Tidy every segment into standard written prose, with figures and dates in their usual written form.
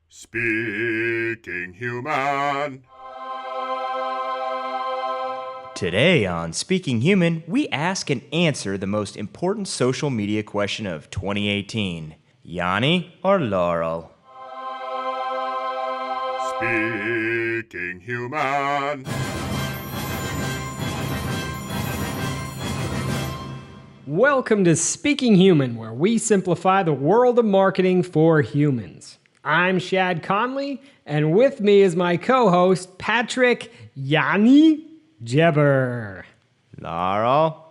Speaking Human. Today on Speaking Human, we ask and answer the most important social media question of 2018. Yanny or Laurel? Speaking Human. Welcome to Speaking Human, where we simplify the world of marketing for humans. I'm Shad Conley, and with me is my co-host, Patrick Yanny Jebber. Laurel?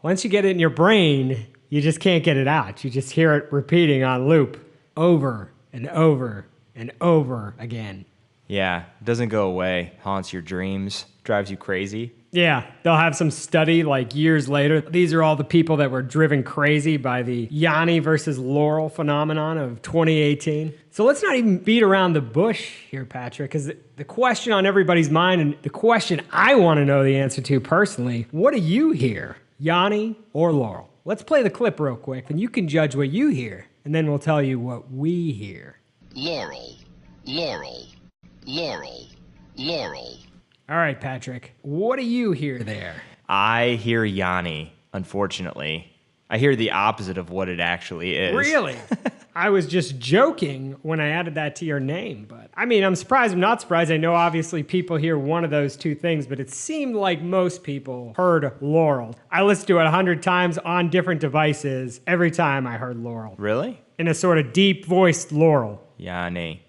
Once you get it in your brain, you just can't get it out. You just hear it repeating on loop over and over and over again. Yeah, doesn't go away, haunts your dreams, drives you crazy. Yeah, they'll have some study like years later. These are all the people that were driven crazy by the Yanny versus Laurel phenomenon of 2018. So let's not even beat around the bush here, Patrick, because the question on everybody's mind and the question I want to know the answer to personally, what do you hear, Yanny or Laurel? Let's play the clip real quick, and you can judge what you hear, and then we'll tell you what we hear. Laurel. All right, Patrick, what do you hear there? I hear Yanny, unfortunately. I hear the opposite of what it actually is. Really? I was just joking when I added that to your name, but I mean, I'm surprised, I'm not surprised. I know obviously people hear one of those two things, but it seemed like most people heard Laurel. I listened to it 100 times on different devices every time I heard Laurel. Really? In a sort of deep-voiced Laurel. Yanny.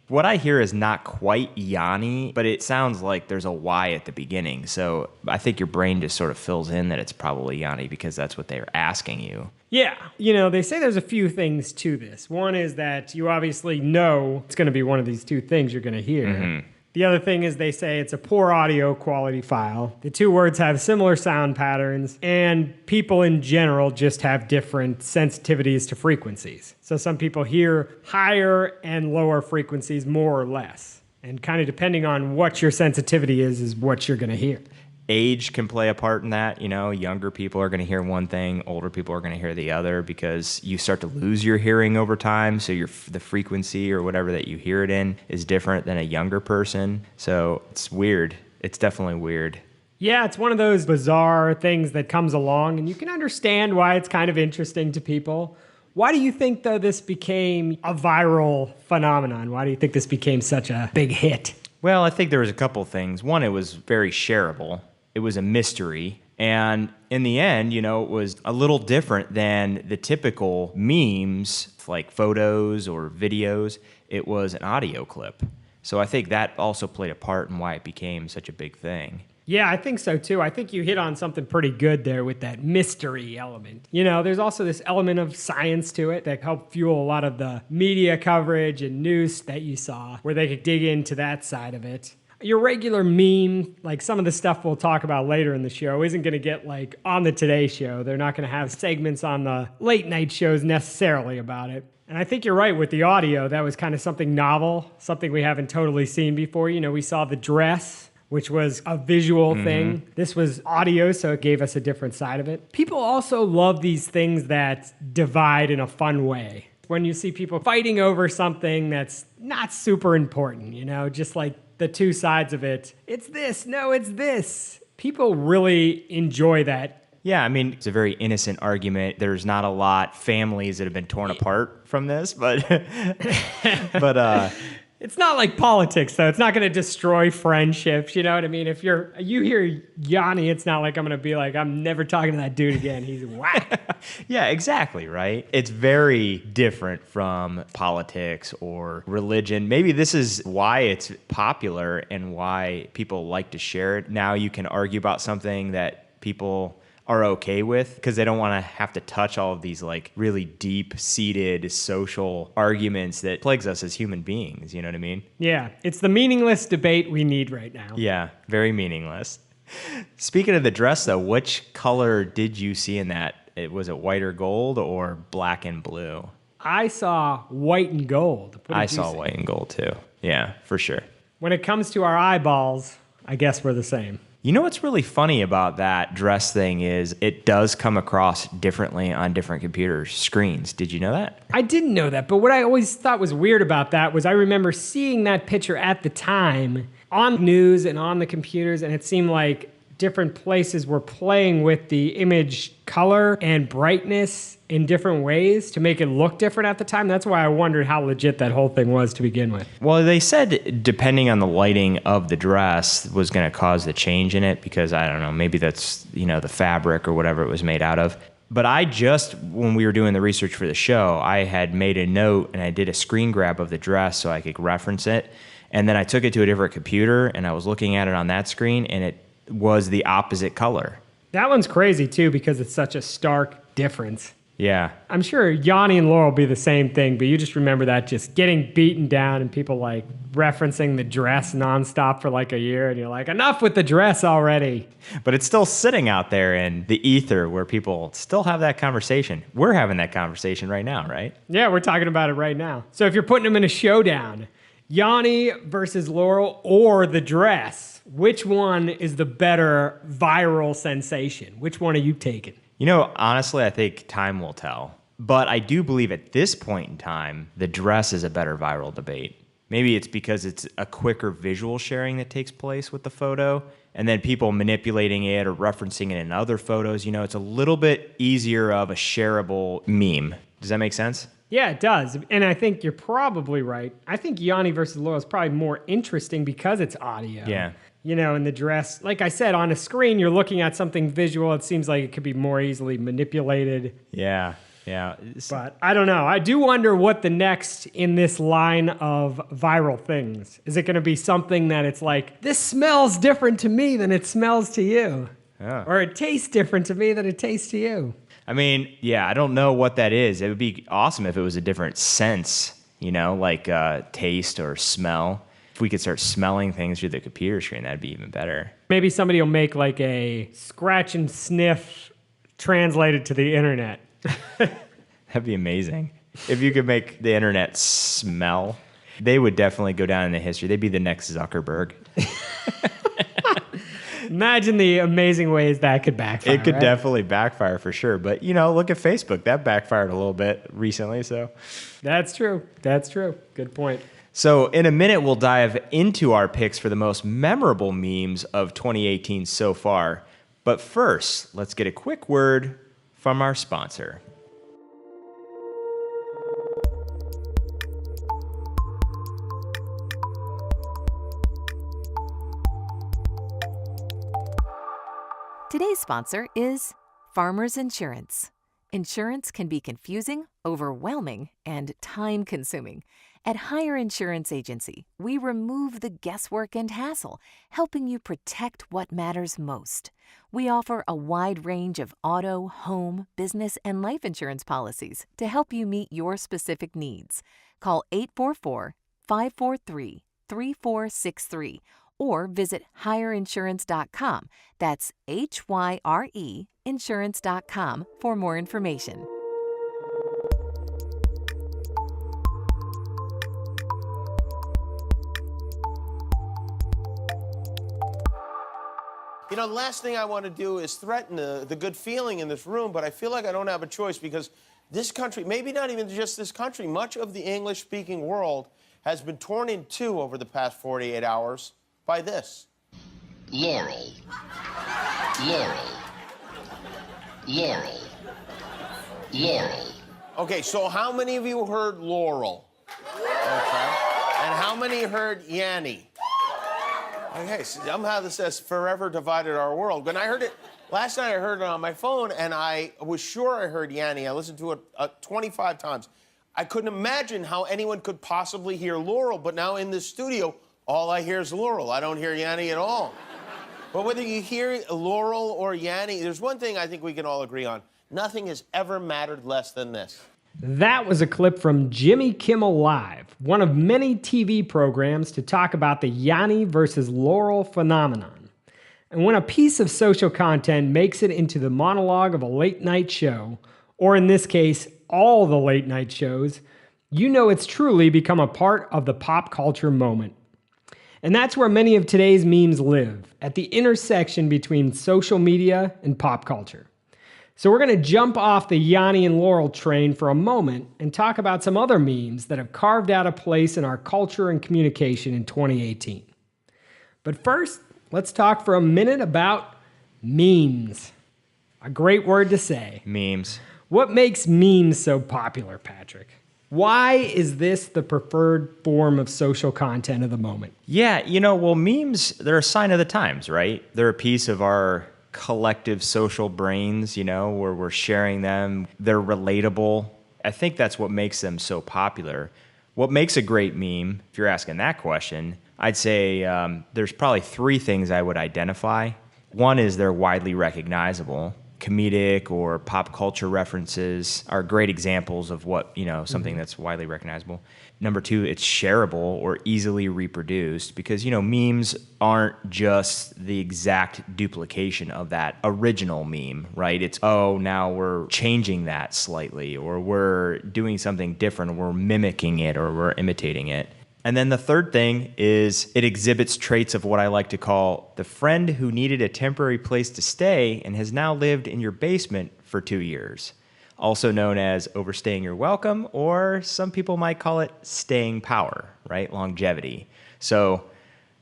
What I hear is not quite Yanny, but it sounds like there's a Y at the beginning. So I think your brain just sort of fills in that it's probably Yanny because that's what they're asking you. Yeah, you know, they say there's a few things to this. One is that you obviously know it's going to be one of these two things you're going to hear. Mm-hmm. The other thing is they say it's a poor audio quality file. The two words have similar sound patterns, and people in general just have different sensitivities to frequencies. So some people hear higher and lower frequencies more or less. And kind of depending on what your sensitivity is what you're going to hear. Age can play a part in that. You know, younger people are going to hear one thing, older people are going to hear the other because you start to lose your hearing over time. So the frequency or whatever that you hear it in is different than a younger person. So it's weird. It's definitely weird. Yeah, it's one of those bizarre things that comes along, and you can understand why it's kind of interesting to people. Why do you think, though, this became a viral phenomenon? Why do you think this became such a big hit? Well, I think there was a couple things. One, it was very shareable. It was a mystery. And in the end, you know, it was a little different than the typical memes, like photos or videos. It was an audio clip. So I think that also played a part in why it became such a big thing. Yeah, I think so too. I think you hit on something pretty good there with that mystery element. You know, there's also this element of science to it that helped fuel a lot of the media coverage and news that you saw, where they could dig into that side of it. Your regular meme, like some of the stuff we'll talk about later in the show, isn't going to get like on the Today Show. They're not going to have segments on the late night shows necessarily about it. And I think you're right with the audio. That was kind of something novel, something we haven't totally seen before. You know, we saw the dress, which was a visual thing. This was audio, so it gave us a different side of it. People also love these things that divide in a fun way. When you see people fighting over something that's not super important, you know, just like the two sides of it. It's this, no, it's this. People really enjoy that. Yeah, I mean, it's a very innocent argument. There's not a lot families that have been torn apart from this, but It's not like politics, though. It's not going to destroy friendships. You know what I mean? If you hear Yanny, it's not like I'm going to be like, I'm never talking to that dude again. He's whack. Yeah, exactly, right? It's very different from politics or religion. Maybe this is why it's popular and why people like to share it. Now you can argue about something that people are okay with because they don't want to have to touch all of these like really deep-seated social arguments that plagues us as human beings, you know what I mean? Yeah, it's the meaningless debate we need right now. Yeah, very meaningless. Speaking of the dress though, which color did you see in that? Was it white or gold or black and blue? I saw white and gold. I saw white and gold too. Yeah, for sure. When it comes to our eyeballs, I guess we're the same. You know what's really funny about that dress thing is it does come across differently on different computer screens. Did you know that? I didn't know that, but what I always thought was weird about that was I remember seeing that picture at the time on news and on the computers, and it seemed like different places were playing with the image color and brightness in different ways to make it look different at the time. That's why I wondered how legit that whole thing was to begin with. Well, they said depending on the lighting of the dress was going to cause the change in it because, I don't know, maybe that's, the fabric or whatever it was made out of. But when we were doing the research for the show, I had made a note and I did a screen grab of the dress so I could reference it. And then I took it to a different computer and I was looking at it on that screen and it was the opposite color. That one's crazy too because it's such a stark difference. Yeah. I'm sure Yanny and Laurel will be the same thing, but you just remember that just getting beaten down and people like referencing the dress nonstop for like a year, and you're like, enough with the dress already. But it's still sitting out there in the ether where people still have that conversation. We're having that conversation right now, right? Yeah, we're talking about it right now. So if you're putting them in a showdown, Yanny versus Laurel or the dress, which one is the better viral sensation? Which one are you taking? Honestly, I think time will tell. But I do believe at this point in time, the dress is a better viral debate. Maybe it's because it's a quicker visual sharing that takes place with the photo, and then people manipulating it or referencing it in other photos. It's a little bit easier of a shareable meme. Does that make sense? Yeah, it does. And I think you're probably right. I think Yanny versus Laurel is probably more interesting because it's audio. Yeah. In the dress, like I said, on a screen, you're looking at something visual. It seems like it could be more easily manipulated. Yeah. But I don't know. I do wonder what the next in this line of viral things. Is it going to be something that it's like, this smells different to me than it smells to you? Yeah. Or it tastes different to me than it tastes to you? I mean, yeah, I don't know what that is. It would be awesome if it was a different sense, like taste or smell. If we could start smelling things through the computer screen, that'd be even better. Maybe somebody will make like a scratch and sniff translated to the internet. That'd be amazing. If you could make the internet smell, they would definitely go down in the history. They'd be the next Zuckerberg. Imagine the amazing ways that could backfire. It could right? definitely backfire for sure. But, look at Facebook. That backfired a little bit recently. So That's true. Good point. So in a minute, we'll dive into our picks for the most memorable memes of 2018 so far. But first, let's get a quick word from our sponsor. Today's sponsor is Farmers Insurance. Insurance can be confusing, overwhelming, and time-consuming. At Hire Insurance Agency, we remove the guesswork and hassle, helping you protect what matters most. We offer a wide range of auto, home, business, and life insurance policies to help you meet your specific needs. Call 844-543-3463 or visit hireinsurance.com. That's HYRE insurance.com for more information. The last thing I want to do is threaten the good feeling in this room, but I feel like I don't have a choice because this country, maybe not even just this country, much of the English-speaking world has been torn in two over the past 48 hours by this. Laurel. Laurel. Laurel. Laurel. Okay, so how many of you heard Laurel? Okay. And how many heard Yanny? Okay, somehow this has forever divided our world. When I heard it, last night I heard it on my phone, and I was sure I heard Yanny. I listened to it 25 times. I couldn't imagine how anyone could possibly hear Laurel, but now in this studio, all I hear is Laurel. I don't hear Yanny at all. But whether you hear Laurel or Yanny, there's one thing I think we can all agree on. Nothing has ever mattered less than this. That was a clip from Jimmy Kimmel Live, one of many TV programs to talk about the Yanny versus Laurel phenomenon. And when a piece of social content makes it into the monologue of a late night show, or in this case, all the late night shows, you know it's truly become a part of the pop culture moment. And that's where many of today's memes live, at the intersection between social media and pop culture. So we're going to jump off the Yanny and Laurel train for a moment and talk about some other memes that have carved out a place in our culture and communication in 2018. But first, let's talk for a minute about memes. A great word to say. Memes. What makes memes so popular, Patrick? Why is this the preferred form of social content of the moment? Yeah, well, memes, they're a sign of the times, right? They're a piece of our collective social brains, where we're sharing them. They're relatable. I think that's what makes them so popular. What makes a great meme, if you're asking that question, I'd say there's probably three things I would identify. One is they're widely recognizable. Comedic or pop culture references are great examples of what, something that's widely recognizable. Number two, it's shareable or easily reproduced because, memes aren't just the exact duplication of that original meme, right? It's, now we're changing that slightly or we're doing something different or we're mimicking it or we're imitating it. And then the third thing is it exhibits traits of what I like to call the friend who needed a temporary place to stay and has now lived in your basement for 2 years. Also known as overstaying your welcome, or some people might call it staying power, right? Longevity. So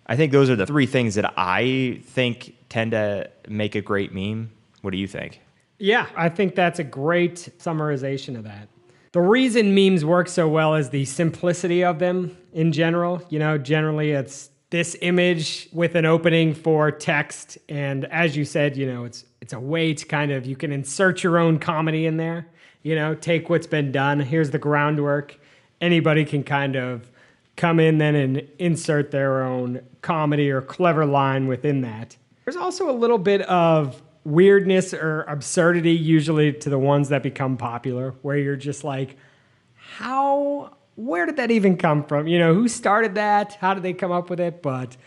I think those are the three things that I think tend to make a great meme. What do you think? Yeah, I think that's a great summarization of that. The reason memes work so well is the simplicity of them in general. Generally it's this image with an opening for text. And as you said, it's a way to kind of, you can insert your own comedy in there, take what's been done. Here's the groundwork. Anybody can kind of come in then and insert their own comedy or clever line within that. There's also a little bit of weirdness or absurdity usually to the ones that become popular, where you're just like, where did that even come from? Who started that? How did they come up with it? But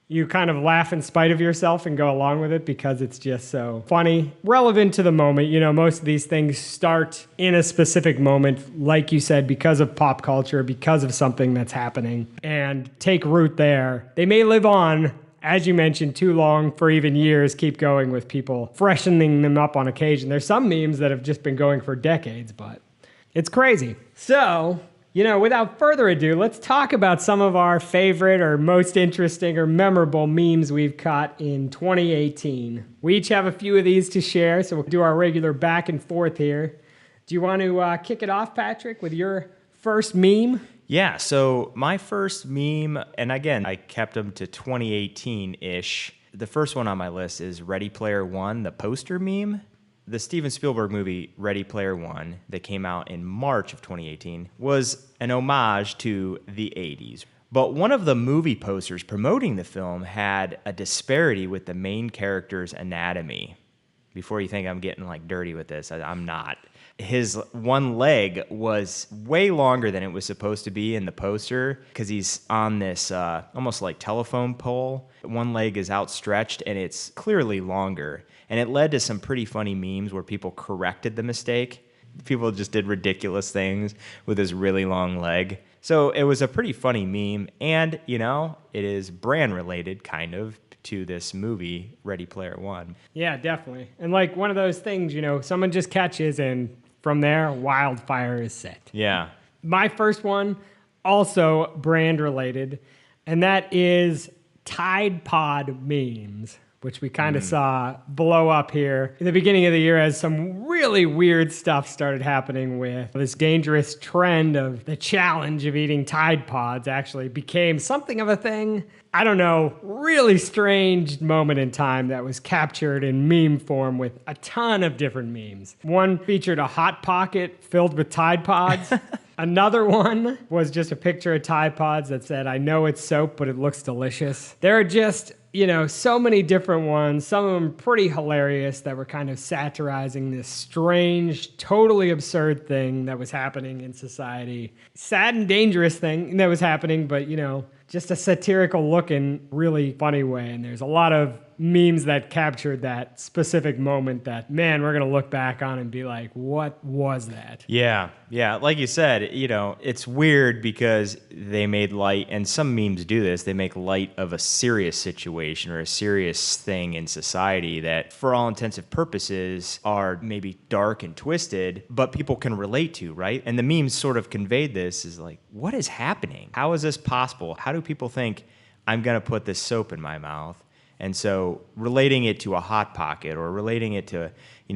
you kind of laugh in spite of yourself and go along with it because it's just so funny, relevant to the moment. Most of these things start in a specific moment, like you said, because of pop culture, because of something that's happening, and take root there. They may live on, as you mentioned, too long for even years, keep going with people freshening them up on occasion. There's some memes that have just been going for decades, but it's crazy. So, without further ado, let's talk about some of our favorite or most interesting or memorable memes we've caught in 2018. We each have a few of these to share, so we'll do our regular back and forth here. Do you want to kick it off, Patrick, with your first meme? Yeah, so my first meme, and again, I kept them to 2018-ish. The first one on my list is Ready Player One, the poster meme. The Steven Spielberg movie Ready Player One that came out in March of 2018 was an homage to the 80s. But one of the movie posters promoting the film had a disparity with the main character's anatomy. Before you think I'm getting dirty with this, I'm not. His one leg was way longer than it was supposed to be in the poster because he's on this almost like telephone pole. One leg is outstretched and it's clearly longer. And it led to some pretty funny memes where people corrected the mistake. People just did ridiculous things with his really long leg. So it was a pretty funny meme. And, it is brand related kind of to this movie, Ready Player One. Yeah, definitely. And one of those things, someone just catches and from there, wildfire is set. Yeah. My first one, also brand related, and that is Tide Pod memes, which we kind of saw blow up here in the beginning of the year as some really weird stuff started happening with this dangerous trend of the challenge of eating Tide Pods actually became something of a thing. I don't know, really strange moment in time that was captured in meme form with a ton of different memes. One featured a Hot Pocket filled with Tide Pods. Another one was just a picture of Tide Pods that said, "I know it's soap, but it looks delicious." There are just, so many different ones, some of them pretty hilarious that were kind of satirizing this strange, totally absurd thing that was happening in society. Sad and dangerous thing that was happening, but, just a satirical looking, really funny way. And there's a lot of memes that captured that specific moment that, man, we're going to look back on and be like, what was that? Yeah. Like you said, it's weird because they made light, and some memes do this, they make light of a serious situation or a serious thing in society that, for all intents and purposes, are maybe dark and twisted, but people can relate to, right? And the memes sort of conveyed this is like, what is happening? How is this possible? How do people think I'm going to put this soap in my mouth? And so relating it to a Hot Pocket or relating it to,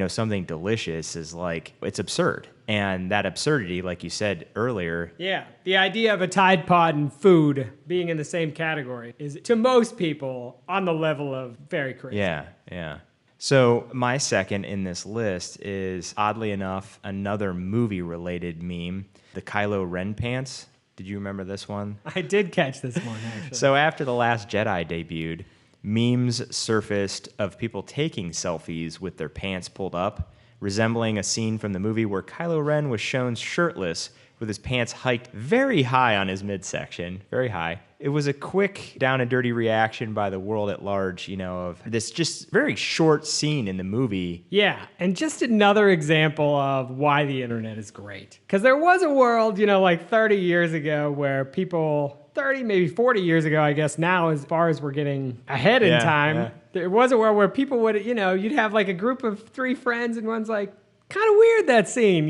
something delicious is like, it's absurd. And that absurdity, like you said earlier. Yeah, the idea of a Tide Pod and food being in the same category is, to most people, on the level of very crazy. Yeah. So my second in this list is, oddly enough, another movie-related meme, the Kylo Ren pants. Did you remember this one? I did catch this one, actually. So after The Last Jedi debuted, memes surfaced of people taking selfies with their pants pulled up, resembling a scene from the movie where Kylo Ren was shown shirtless with his pants hiked very high on his midsection, very high. It was a quick down and dirty reaction by the world at large, of this just very short scene in the movie. Yeah, and just another example of why the internet is great. Because there was a world, like 30 years ago where people, 30, maybe 40 years ago, I guess now, as far as we're getting ahead in time, there was a world where people would, you'd have like a group of 3 friends and one's like, kind of weird that scene,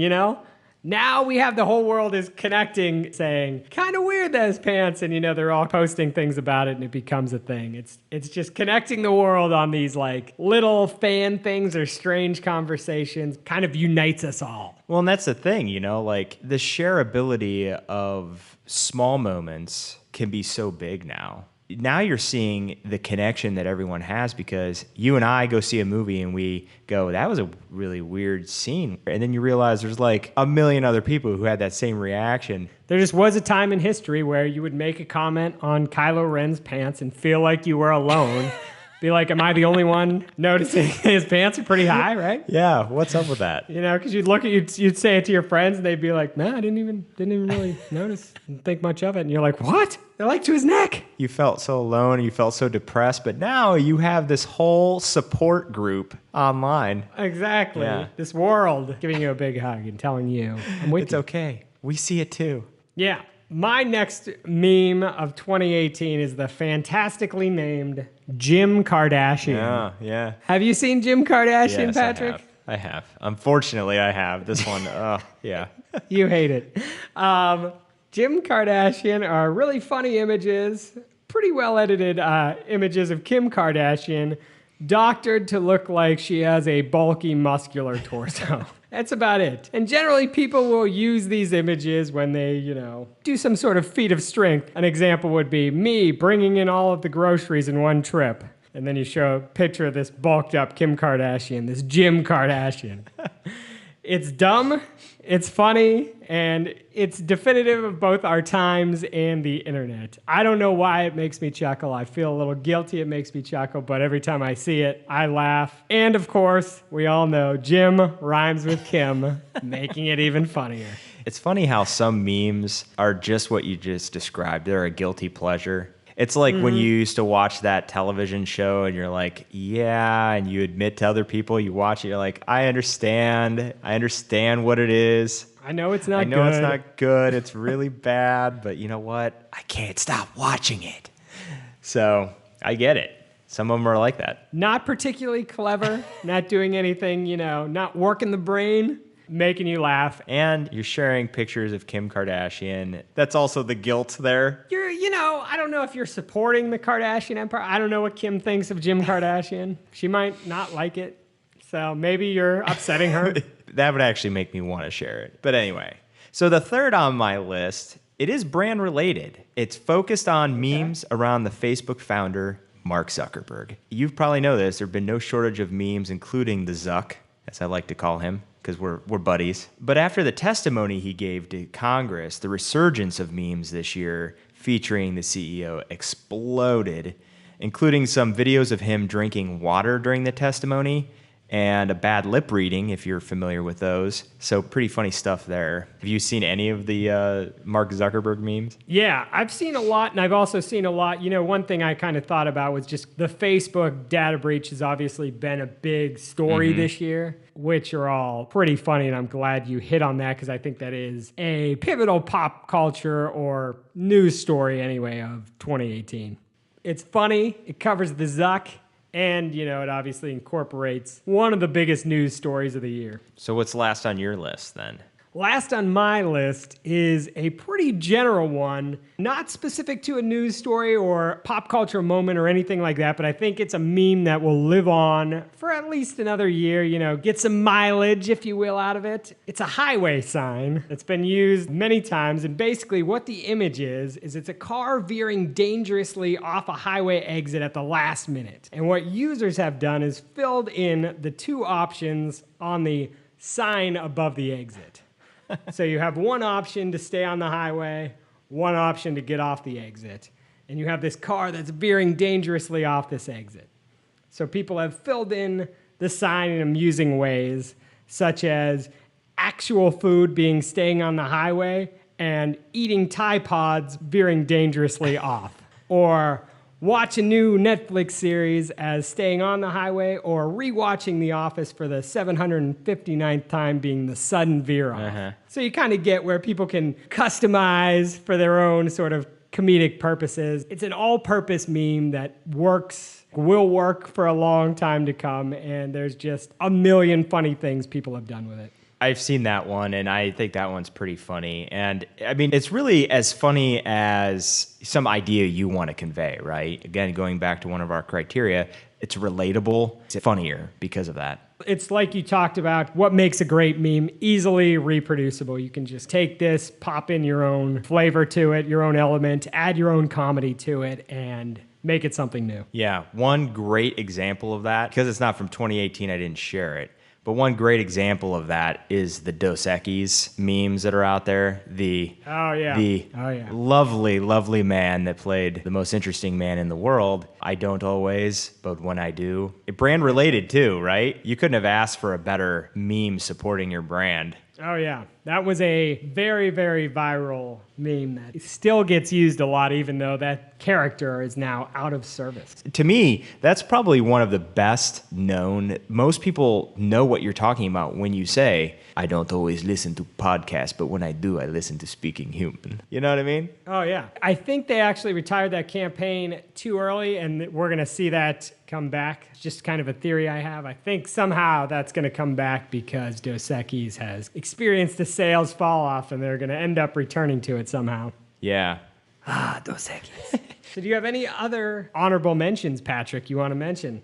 Now we have the whole world is connecting, saying, kind of weird those pants, and they're all posting things about it, and it becomes a thing. It's just connecting the world on these like little fan things or strange conversations, kind of unites us all. Well, and that's the thing, like the shareability of small moments can be so big now. Now you're seeing the connection that everyone has because you and I go see a movie and we go, that was a really weird scene. And then you realize there's like a million other people who had that same reaction. There just was a time in history where you would make a comment on Kylo Ren's pants and feel like you were alone. Be like, am I the only one noticing his pants are pretty high, right? Yeah, what's up with that? Because you'd say it to your friends and they'd be like, no, I didn't even really notice, didn't think much of it. And you're like, what? They're like to his neck. You felt so alone, you felt so depressed, but now you have this whole support group online. Exactly. Yeah. This world giving you a big hug and telling you, I'm with you. It's okay. We see it too. Yeah. My next meme of 2018 is the fantastically named Jim Kardashian. Yeah. Have you seen Jim Kardashian, Yes, Patrick? I have. Unfortunately, I have. This one, yeah. You hate it. Jim Kardashian are really funny images, pretty well edited images of Kim Kardashian, doctored to look like she has a bulky, muscular torso. That's about it. And generally, people will use these images when they, do some sort of feat of strength. An example would be me bringing in all of the groceries in one trip. And then you show a picture of this bulked up Kim Kardashian, this Jim Kardashian. It's dumb, it's funny, and it's definitive of both our times and the internet. I don't know why it makes me chuckle. I feel a little guilty it makes me chuckle, but every time I see it, I laugh. And of course, we all know Jim rhymes with Kim, making it even funnier. It's funny how some memes are just what you just described. They're a guilty pleasure. It's like when you used to watch that television show and you're like, yeah, and you admit to other people, you watch it, you're like, I understand what it is. I know it's not good. I know it's not good. It's really bad, but you know what? I can't stop watching it. So I get it. Some of them are like that. Not particularly clever, not doing anything, not working the brain, making you laugh. And you're sharing pictures of Kim Kardashian. That's also the guilt there. I don't know if you're supporting the Kardashian empire. I don't know what Kim thinks of Jim Kardashian. She might not like it. So maybe you're upsetting her. That would actually make me want to share it. But anyway, so the third on my list, it is brand related. It's focused on memes around the Facebook founder, Mark Zuckerberg. You probably know this. There have been no shortage of memes, including the Zuck, as I like to call him, because we're buddies. But after the testimony he gave to Congress, the resurgence of memes this year featuring the CEO exploded, including some videos of him drinking water during the testimony and a bad lip reading, if you're familiar with those. So pretty funny stuff there. Have you seen any of the Mark Zuckerberg memes? Yeah, I've seen a lot, and I've also seen a lot. You know, one thing I kind of thought about was just the Facebook data breach has obviously been a big story this year, which are all pretty funny, and I'm glad you hit on that because I think that is a pivotal pop culture or news story anyway of 2018. It's funny, it covers the Zuck, and, you know, it obviously incorporates one of the biggest news stories of the year. So what's last on your list then? Last on my list is a pretty general one, not specific to a news story or pop culture moment or anything like that, but I think it's a meme that will live on for at least another year, you know, get some mileage, if you will, out of it. It's a highway sign that's been used many times, and basically what the image is it's a car veering dangerously off a highway exit at the last minute. And what users have done is filled in the two options on the sign above the exit. So you have one option to stay on the highway, one option to get off the exit. And you have this car that's veering dangerously off this exit. So people have filled in the sign in amusing ways, such as actual food being staying on the highway and eating Tide Pods veering dangerously off. Or watch a new Netflix series as staying on the highway, or rewatching The Office for the 759th time being the sudden veer off. So you kind of get where people can customize for their own sort of comedic purposes. It's an all-purpose meme that will work for a long time to come, and there's just a million funny things people have done with it. I've seen that one, and I think that one's pretty funny. And I mean, it's really as funny as some idea you want to convey, right? Again, going back to one of our criteria, it's relatable. It's funnier because of that. It's like you talked about, what makes a great meme? Easily reproducible. You can just take this, pop in your own flavor to it, your own element, add your own comedy to it, and make it something new. Yeah, one great example of that, because it's not from 2018, I didn't share it. But one great example of that is the Dos Equis memes that are out there. The lovely, lovely man that played the most interesting man in the world. I don't always, but when I do. Brand related too, right? You couldn't have asked for a better meme supporting your brand. Oh, yeah. That was a very, very viral meme that still gets used a lot, even though that character is now out of service. To me, that's probably one of the best known. Most people know what you're talking about when you say, I don't always listen to podcasts, but when I do, I listen to Speaking Human. You know what I mean? Oh, yeah. I think they actually retired that campaign too early, and we're going to see that come back. It's just kind of a theory I have. I think somehow that's going to come back because Dos Equis has experienced a sales fall off, and they're going to end up returning to it somehow. Yeah. Dos Equis. So do you have any other honorable mentions, Patrick, you want to mention?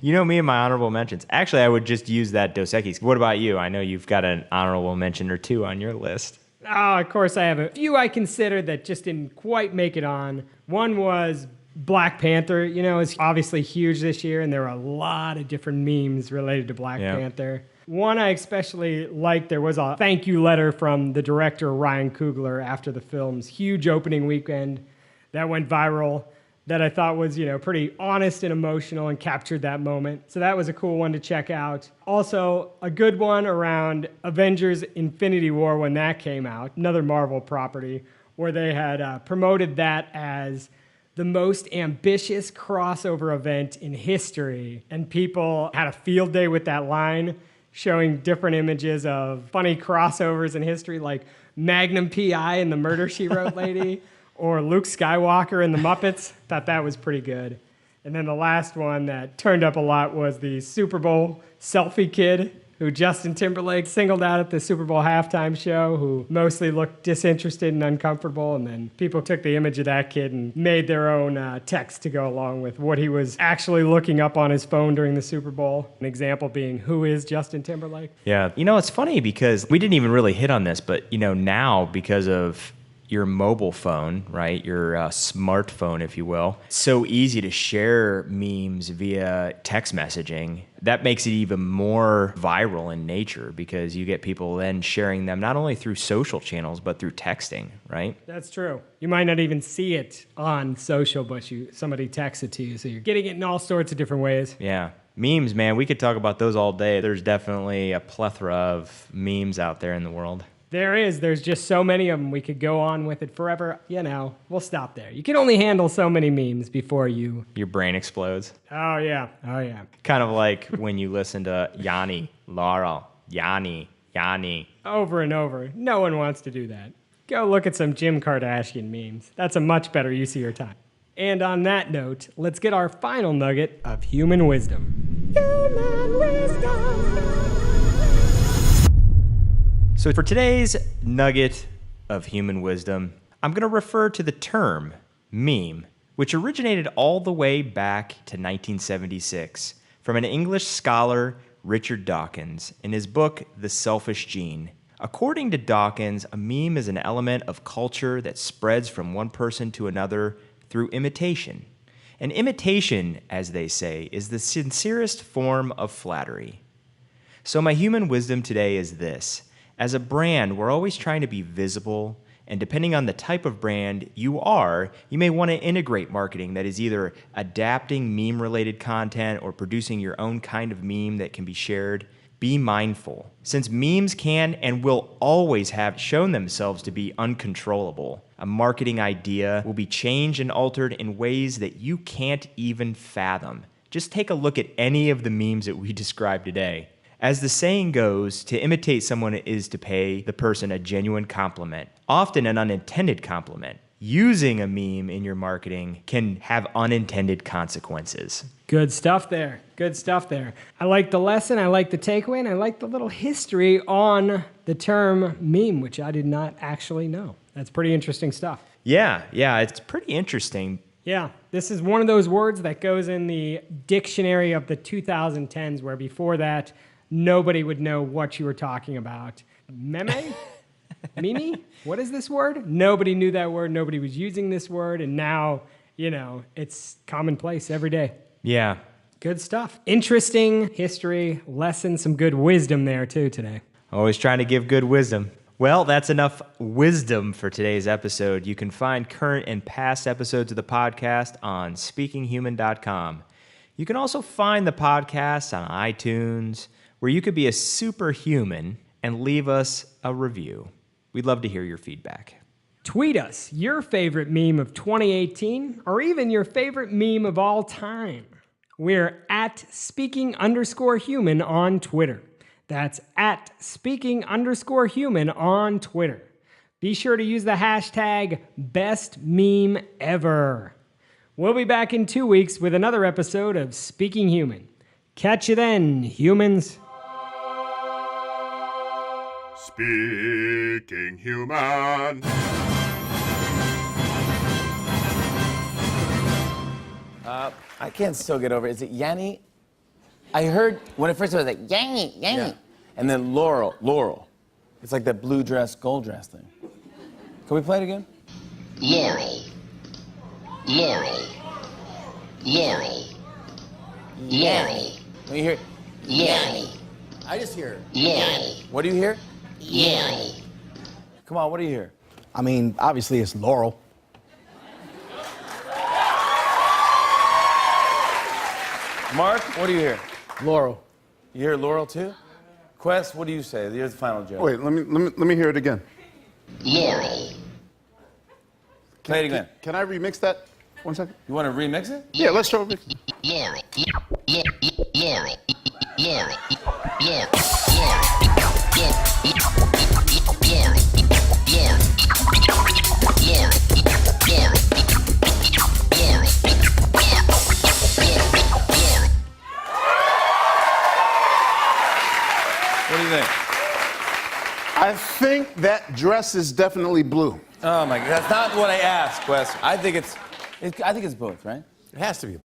You know me and my honorable mentions. Actually, I would just use that Dos Equis. What about you? I know you've got an honorable mention or two on your list. Oh, of course I have a few I considered that just didn't quite make it on. One was Black Panther. You know, it's obviously huge this year, and there were a lot of different memes related to Black Panther. One I especially liked, there was a thank you letter from the director Ryan Coogler after the film's huge opening weekend that went viral, that I thought was, you know, pretty honest and emotional and captured that moment. So that was a cool one to check out. Also, a good one around Avengers Infinity War when that came out, another Marvel property, where they had promoted that as the most ambitious crossover event in history. And people had a field day with that line, showing different images of funny crossovers in history, like Magnum P.I. and the Murder, She Wrote lady, or Luke Skywalker and the Muppets. Thought that was pretty good. And then the last one that turned up a lot was the Super Bowl selfie kid, who Justin Timberlake singled out at the Super Bowl halftime show, who mostly looked disinterested and uncomfortable. And then people took the image of that kid and made their own text to go along with what he was actually looking up on his phone during the Super Bowl. An example being, who is Justin Timberlake? Yeah. You know, it's funny because we didn't even really hit on this, but, you know, now because of your mobile phone, right? Your smartphone, if you will. It's so easy to share memes via text messaging. That makes it even more viral in nature because you get people then sharing them not only through social channels, but through texting, right? That's true. You might not even see it on social, but somebody texts it to you. So you're getting it in all sorts of different ways. Yeah. Memes, man, we could talk about those all day. There's definitely a plethora of memes out there in the world. There is. There's just so many of them. We could go on with it forever. We'll stop there. You can only handle so many memes before you... Your brain explodes. Oh, yeah. Oh, yeah. Kind of like when you listen to Yanny, Laurel, Yanny, Yanny. Over and over. No one wants to do that. Go look at some Jim Kardashian memes. That's a much better use of your time. And on that note, let's get our final nugget of human wisdom. Human wisdom! So for today's nugget of human wisdom, I'm going to refer to the term meme, which originated all the way back to 1976 from an English scholar, Richard Dawkins, in his book, The Selfish Gene. According to Dawkins, a meme is an element of culture that spreads from one person to another through imitation. And imitation, as they say, is the sincerest form of flattery. So my human wisdom today is this. As a brand, we're always trying to be visible, and depending on the type of brand you are, you may want to integrate marketing that is either adapting meme-related content or producing your own kind of meme that can be shared. Be mindful, since memes can and will always have shown themselves to be uncontrollable. A marketing idea will be changed and altered in ways that you can't even fathom. Just take a look at any of the memes that we described today. As the saying goes, to imitate someone is to pay the person a genuine compliment, often an unintended compliment. Using a meme in your marketing can have unintended consequences. Good stuff there. Good stuff there. I like the lesson, I like the takeaway, and I like the little history on the term meme, which I did not actually know. That's pretty interesting stuff. Yeah, it's pretty interesting. Yeah, this is one of those words that goes in the dictionary of the 2010s, where before that, nobody would know what you were talking about. Meme? Mimi? What is this word? Nobody knew that word. Nobody was using this word. And now, it's commonplace every day. Yeah. Good stuff. Interesting history, lesson, some good wisdom there too today. Always trying to give good wisdom. Well, that's enough wisdom for today's episode. You can find current and past episodes of the podcast on speakinghuman.com. You can also find the podcast on iTunes, where you could be a superhuman and leave us a review. We'd love to hear your feedback. Tweet us your favorite meme of 2018 or even your favorite meme of all time. We're at speaking_human on Twitter. That's at speaking_human on Twitter. Be sure to use the hashtag #BestMemeEver. We'll be back in 2 weeks with another episode of Speaking Human. Catch you then, humans. Speaking Human. I can't still get over it. Is it Yanny? I heard when it first was like Yanny. Yeah. And then Laurel. It's like that blue dress, gold dress thing. Can we play it again? Yanny. Yanny. Yanny. Yanny. Let me hear it. Yanny. I just hear it. Yanny. What do you hear? Yanny. Come on, what do you hear? I mean, obviously it's Laurel. Mark, what do you hear? Laurel. You hear Laurel too? Quest, what do you say? Here's the final joke. Wait, let me hear it again. Yanny. Play it again. Can I remix that? 1 second. You want to remix it? Yeah, let's try remix. Yanny. Yanny. Yanny. Yanny. Yanny. What do you think? I think that dress is definitely blue. Oh my God, that's not what I asked, Quest. I think it's both, right? It has to be.